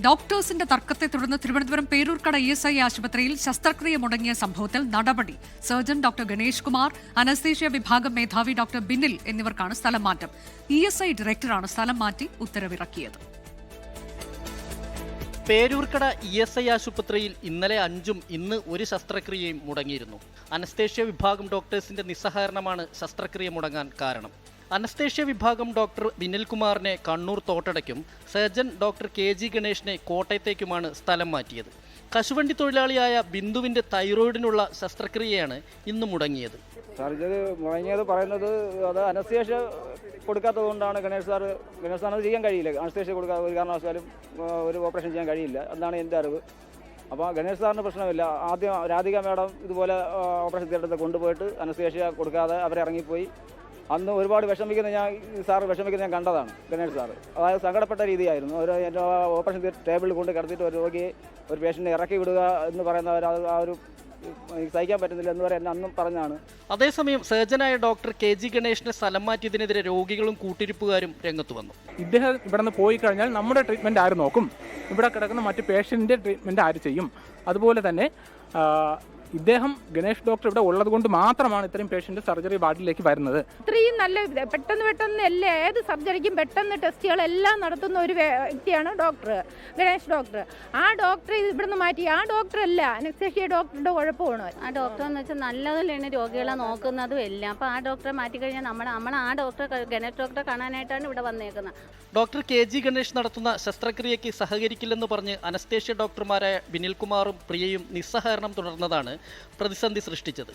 ഡോക്ടേഴ്സിന്റെ തർക്കത്തെ തുടർന്ന് തിരുവനന്തപുരം പേരൂർക്കട ESI ആശുപത്രിയിൽ ശസ്ത്രക്രിയ മുടങ്ങിയ സംഭവത്തിൽ നടപടി. Surgeon doctor Ganesh Kumar, anaesthesia വിഭാഗം മേധാവി ഡോക്ടർ ബിനിൽ എന്നിവർക്കാണ് സ്ഥലം മാറ്റം. ESI ഡയറക്ടറാണ് സ്ഥലം മാറ്റി ഉത്തരവിറക്കിയത്. പേരൂർക്കട ESI ആശുപത്രിയിൽ ഇന്നലെ 5ഉം ഇന്ന് ഒരു ശസ്ത്രക്രിയയും മുടങ്ങിയിരുന്നു. അനസ്തേഷ്യ വിഭാഗം ഡോക്ടേഴ്സിന്റെ നിസ്സഹകരണമാണ് ശസ്ത്രക്രിയ മുടങ്ങാൻ കാരണം. അനസ്തേഷ്യ വിഭാഗം ഡോക്ടർ ബിനിൽ കുമാറിനെ കണ്ണൂർ തോട്ടടയ്ക്കും സർജൻ ഡോക്ടർ KG ഗണേഷിനെ കോട്ടയത്തേക്കുമാണ് സ്ഥലം മാറ്റിയത്. കശുവണ്ടി തൊഴിലാളിയായ ബിന്ദുവിന്റെ തൈറോയിഡിനുള്ള ശസ്ത്രക്രിയയാണ് ഇന്ന് മുടങ്ങിയത്. സർജറി മുടങ്ങിയത് പറയുന്നത് അത് അനസ്തേഷ്യ കൊടുക്കാത്തത് കൊണ്ടാണ്. ഗണേഷ് സാറിന് ചെയ്യാൻ കഴിയില്ല. അനസ്തേഷ്യ കൊടുക്കാതെ ഒരു കാരണവശാലും ഒരു ഓപ്പറേഷൻ ചെയ്യാൻ കഴിയില്ല എന്നാണ് എൻ്റെ അറിവ്. അപ്പോൾ ഗണേഷ് സാറിന് പ്രശ്നമില്ല. ആദ്യം രാധിക മാഡം ഇതുപോലെ ഓപ്പറേഷൻ തിയേറ്ററിൽ കൊണ്ടുപോയിട്ട് അനസ്തേഷ്യ കൊടുക്കാതെ അവരിറങ്ങിപ്പോയി. അന്ന് ഒരുപാട് വിഷമിക്കുന്നത് ഞാൻ കണ്ടതാണ്. ഗണേഷ് സാറ് അതായത് സങ്കടപ്പെട്ട രീതിയായിരുന്നു. എൻ്റെ ഓപ്പറേഷൻ ടേബിളിൽ കൊണ്ട് കിടത്തിയിട്ട് ഒരു രോഗിയെ ഒരു പേഷ്യൻറ്റിനെ ഇറക്കി വിടുക എന്ന് പറയുന്നവർ ആ ഒരു സഹിക്കാൻ പറ്റുന്നില്ല എന്ന് പറയാൻ അന്നും പറഞ്ഞാണ്. അതേസമയം സർജനായ ഡോക്ടർ KG ഗണേഷിനെ സ്ഥലം മാറ്റിയതിനെതിരെ രോഗികളും കൂട്ടിരിപ്പുകാരും രംഗത്ത് വന്നു. ഇദ്ദേഹം ഇവിടെ നിന്ന് പോയി കഴിഞ്ഞാൽ നമ്മുടെ ട്രീറ്റ്മെൻറ്റ് ആര് നോക്കും? ഇവിടെ കിടക്കുന്ന മറ്റ് പേഷ്യൻ്റെ ട്രീറ്റ്മെൻറ്റ് ആര് ചെയ്യും? അതുപോലെ തന്നെ ഇദ്ദേഹം ഗണേഷ് ഡോക്ടർ ഇവിടെ ഉള്ളത് കൊണ്ട് മാത്രമാണ് ഇത്രയും പേഷ്യൻ്റ് സർജറി വാർഡിലേക്ക് വരുന്നത്. ഇത്രയും നല്ല പെട്ടെന്ന് എല്ലാ ഏത് സർജറിക്കും പെട്ടെന്ന് ടെസ്റ്റുകളെല്ലാം നടത്തുന്ന ഒരു വ്യക്തിയാണ് ഗണേഷ് ഡോക്ടർ. ആ ഡോക്ടർ ഇവിടുന്ന് മാറ്റി. ആ ഡോക്ടർ അല്ല, അനസ്തേഷ്യ ഡോക്ടറുടെ കുഴപ്പമാണ്. ആ ഡോക്ടർ എന്ന് വെച്ചാൽ നല്ലതിലാണ് രോഗികളെ നോക്കുന്നതും എല്ലാം. അപ്പോൾ ആ ഡോക്ടറെ മാറ്റിക്കഴിഞ്ഞാൽ നമ്മൾ ആ ഡോക്ടറെ ഗണേഷ് ഡോക്ടറെ കാണാനായിട്ടാണ് ഇവിടെ വന്നേക്കുന്നത്. ഡോക്ടർ KG ഗണേഷ് നടത്തുന്ന ശസ്ത്രക്രിയയ്ക്ക് സഹകരിക്കില്ലെന്ന് പറഞ്ഞ് അനസ്തേഷ്യ ഡോക്ടർമാരായ ബിനിൽ കുമാറും പ്രിയയും നിസ്സഹകരണം തുടർന്നതാണ് പ്രതിസന്ധി സൃഷ്ടിച്ചത്.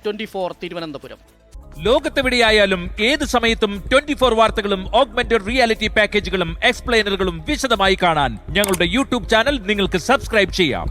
24 തിരുവനന്തപുരം. ലോകത്തെവിടെയായാലും ഏത് സമയത്തും 24 വാർത്തകളും ഓഗ്മെന്റഡ് റിയാലിറ്റി പാക്കേജുകളും എക്സ്പ്ലെയിനറുകളും വിശദമായി കാണാൻ ഞങ്ങളുടെ YouTube ചാനൽ നിങ്ങൾക്ക് സബ്സ്ക്രൈബ് ചെയ്യാം.